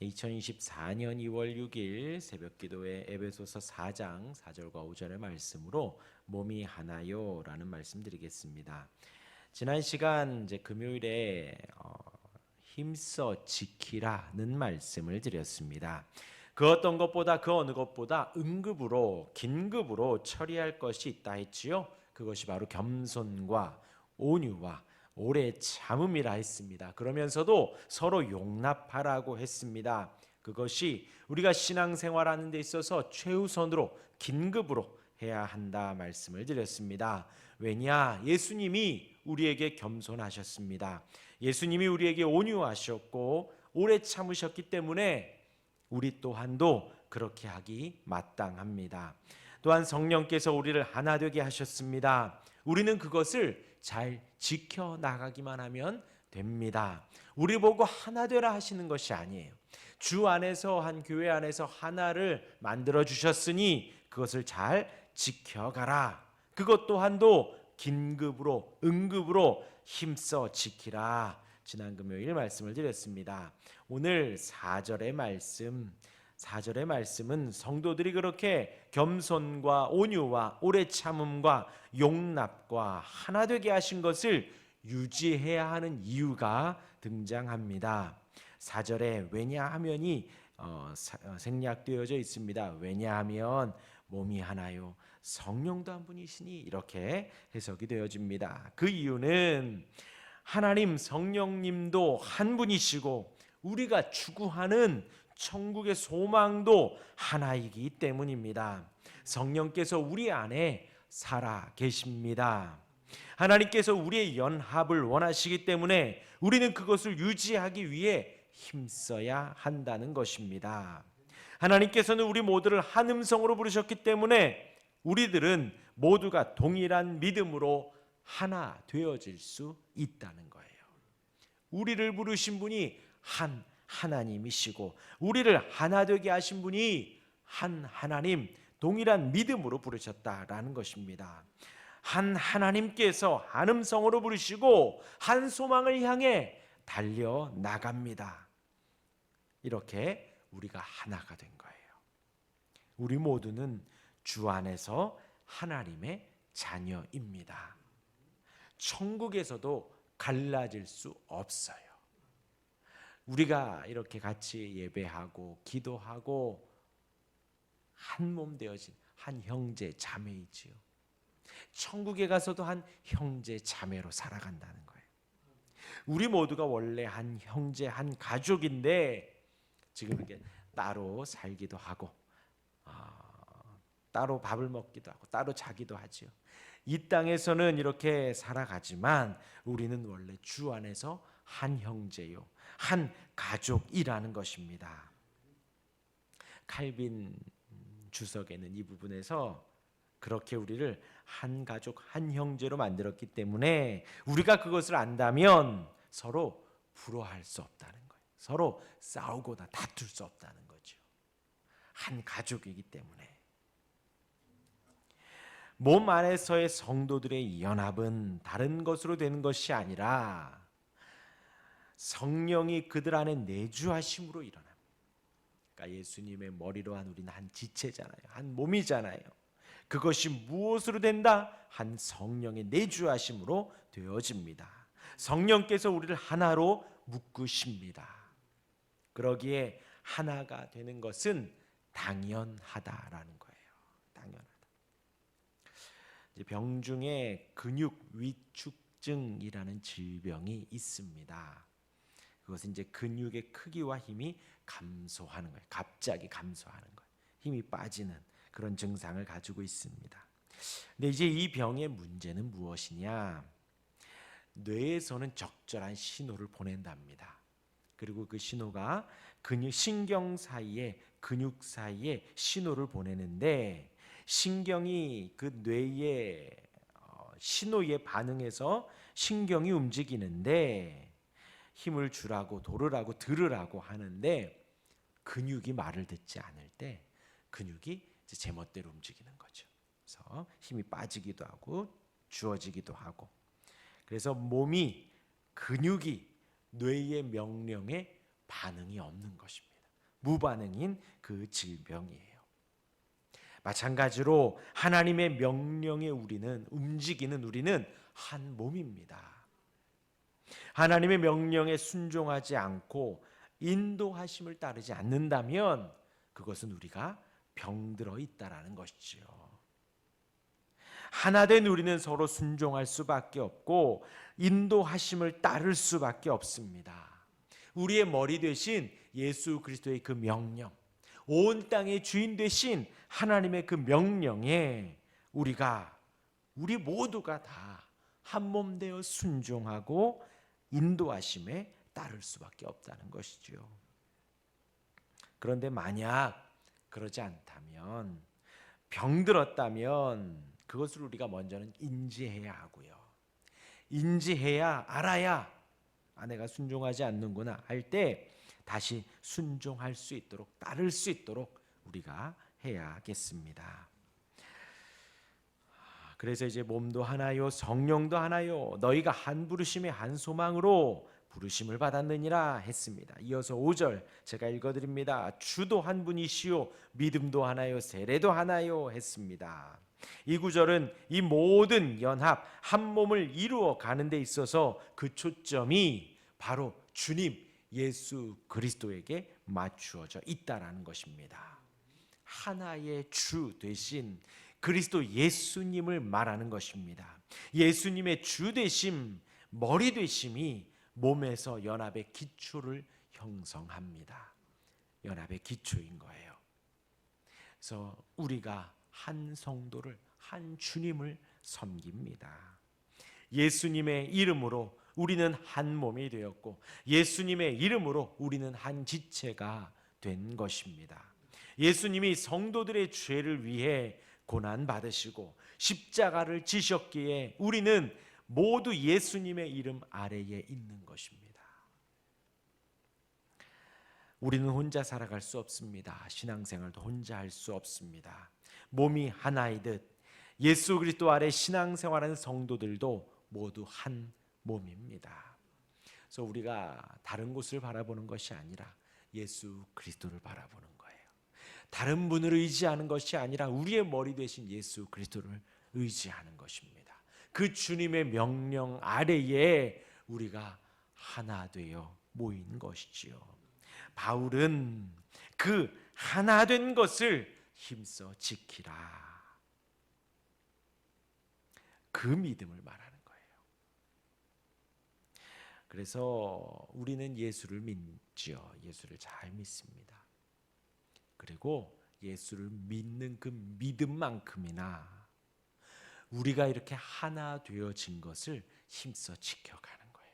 2024년 2월 6일 새벽기도회 에베소서 4장 4절과 5절의 말씀으로 몸이 하나요라는 말씀드리겠습니다. 지난 시간 이제 금요일에 힘써 지키라는 말씀을 드렸습니다. 그 어떤 것보다 그 어느 것보다 응급으로 긴급으로 처리할 것이 있다 했지요. 그것이 바로 겸손과 온유와 오래 참음이라 했습니다. 그러면서도 서로 용납하라고 했습니다. 그것이 우리가 신앙생활하는 데 있어서 최우선으로 긴급으로 해야 한다 말씀을 드렸습니다. 왜냐? 예수님이 우리에게 겸손하셨습니다. 예수님이 우리에게 온유하셨고 오래 참으셨기 때문에 우리 또한도 그렇게 하기 마땅합니다. 또한 성령께서 우리를 하나 되게 하셨습니다. 우리는 그것을 잘 지켜나가기만 하면 됩니다. 우리 보고 하나 되라 하시는 것이 아니에요. 주 안에서 한 교회 안에서 하나를 만들어 주셨으니 그것을 잘 지켜가라. 그것 또한도 긴급으로 응급으로 힘써 지키라. 지난 금요일 말씀을 드렸습니다. 오늘 4절의 말씀은 성도들이 그렇게 겸손과 온유와 오래 참음과 용납과 하나 되게 하신 것을 유지해야 하는 이유가 등장합니다. 4절에 왜냐하면이 생략되어져 있습니다. 왜냐하면 몸이 하나요 성령도 한 분이시니 이렇게 해석이 되어집니다. 그 이유는 하나님 성령님도 한 분이시고 우리가 추구하는 천국의 소망도 하나이기 때문입니다. 성령께서 우리 안에 살아 계십니다. 하나님께서 우리의 연합을 원하시기 때문에 우리는 그것을 유지하기 위해 힘써야 한다는 것입니다. 하나님께서는 우리 모두를 한 음성으로 부르셨기 때문에 우리들은 모두가 동일한 믿음으로 하나 되어질 수 있다는 거예요. 우리를 부르신 분이 한 하나님이시고 우리를 하나 되게 하신 분이 한 하나님, 동일한 믿음으로 부르셨다라는 것입니다. 한 하나님께서 한 음성으로 부르시고 한 소망을 향해 달려나갑니다. 이렇게 우리가 하나가 된 거예요. 우리 모두는 주 안에서 하나님의 자녀입니다. 천국에서도 갈라질 수 없어요. 우리가 이렇게 같이 예배하고 기도하고 한 몸 되어진 한 형제 자매이지요. 천국에 가서도 한 형제 자매로 살아간다는 거예요. 우리 모두가 원래 한 형제 한 가족인데 지금 이렇게 따로 살기도 하고 따로 밥을 먹기도 하고 따로 자기도 하지요. 이 땅에서는 이렇게 살아가지만 우리는 원래 주 안에서 한 형제요, 한 가족이라는 것입니다. 칼빈 주석에는 이 부분에서 그렇게 우리를 한 가족, 한 형제로 만들었기 때문에 우리가 그것을 안다면 서로 불화할 수 없다는 거예요. 서로 싸우거나 다툴 수 없다는 거죠. 한 가족이기 때문에. 몸 안에서의 성도들의 연합은 다른 것으로 되는 것이 아니라 성령이 그들 안에 내주하심으로 일어납니다. 그러니까 예수님의 머리로 한 우리는 한 지체잖아요. 한 몸이잖아요. 그것이 무엇으로 된다? 한 성령의 내주하심으로 되어집니다. 성령께서 우리를 하나로 묶으십니다. 그러기에 하나가 되는 것은 당연하다라는 거예요. 당연하다. 병 중에 근육 위축증이라는 질병이 있습니다. 그것은 이제 근육의 크기와 힘이 감소하는 거예요. 갑자기 감소하는 거예요. 힘이 빠지는 그런 증상을 가지고 있습니다. 근데 이제 이 병의 문제는 무엇이냐? 뇌에서는 적절한 신호를 보낸답니다. 그리고 그 신호가 신경 사이에 근육 사이에 신호를 보내는데 신경이 그 뇌의 신호에 반응해서 신경이 움직이는데 힘을 주라고 도르라고 들으라고 하는데 근육이 말을 듣지 않을 때 근육이 이제 제멋대로 움직이는 거죠. 그래서 힘이 빠지기도 하고 주어지기도 하고 그래서 몸이 근육이 뇌의 명령에 반응이 없는 것입니다. 무반응인 그 질병이에요. 마찬가지로 하나님의 명령에 움직이는 우리는 한 몸입니다. 하나님의 명령에 순종하지 않고 인도하심을 따르지 않는다면 그것은 우리가 병들어 있다라는 것이지요. 하나된 우리는 서로 순종할 수밖에 없고 인도하심을 따를 수밖에 없습니다. 우리의 머리 되신 예수 그리스도의 그 명령, 온 땅의 주인 되신 하나님의 그 명령에 우리 모두가 다 한 몸 되어 순종하고 인도하심에 따를 수밖에 없다는 것이죠. 그런데 만약 그러지 않다면, 병들었다면 그것을 우리가 먼저는 인지해야 하고요. 인지해야, 알아야 내가 순종하지 않는구나 할 때 다시 순종할 수 있도록, 따를 수 있도록 우리가 해야겠습니다. 그래서 이제 몸도 하나요 성령도 하나요 너희가 한 부르심의 한 소망으로 부르심을 받았느니라 했습니다. 이어서 5절 제가 읽어드립니다. 주도 한 분이시요 믿음도 하나요 세례도 하나요 했습니다. 이 구절은 이 모든 연합 한 몸을 이루어 가는 데 있어서 그 초점이 바로 주님 예수 그리스도에게 맞추어져 있다라는 것입니다. 하나의 주 되신 그리스도 예수님을 말하는 것입니다. 예수님의 주 되심, 머리 되심이 몸에서 연합의 기초를 형성합니다. 연합의 기초인 거예요. 그래서 우리가 한 성도를, 한 주님을 섬깁니다. 예수님의 이름으로 우리는 한 몸이 되었고 예수님의 이름으로 우리는 한 지체가 된 것입니다. 예수님이 성도들의 죄를 위해 고난 받으시고 십자가를 지셨기에 우리는 모두 예수님의 이름 아래에 있는 것입니다. 우리는 혼자 살아갈 수 없습니다. 신앙생활도 혼자 할 수 없습니다. 몸이 하나이듯 예수 그리스도 아래 신앙생활하는 성도들도 모두 한 몸입니다. 그래서 우리가 다른 곳을 바라보는 것이 아니라 예수 그리스도를 바라보는 거예요. 다른 분을 의지하는 것이 아니라 우리의 머리 되신 예수 그리스도를 의지하는 것입니다. 그 주님의 명령 아래에 우리가 하나 되어 모인 것이지요. 바울은 그 하나 된 것을 힘써 지키라, 그 믿음을 말하는 거예요. 그래서 우리는 예수를 믿지요. 예수를 잘 믿습니다. 그리고 예수를 믿는 그 믿음만큼이나 우리가 이렇게 하나 되어진 것을 힘써 지켜가는 거예요.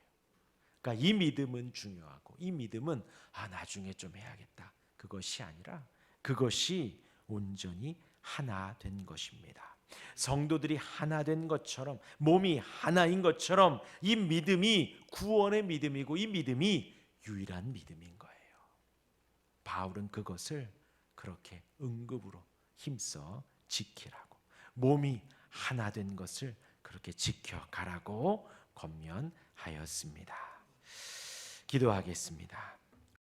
그러니까 이 믿음은 중요하고 이 믿음은 나중에 좀 해야겠다, 그것이 아니라 그것이 온전히 하나 된 것입니다. 성도들이 하나 된 것처럼, 몸이 하나인 것처럼 이 믿음이 구원의 믿음이고 이 믿음이 유일한 믿음인 거예요. 바울은 그것을 그렇게 응급으로 힘써 지키라고, 몸이 하나 된 것을 그렇게 지켜가라고 권면하였습니다. 기도하겠습니다.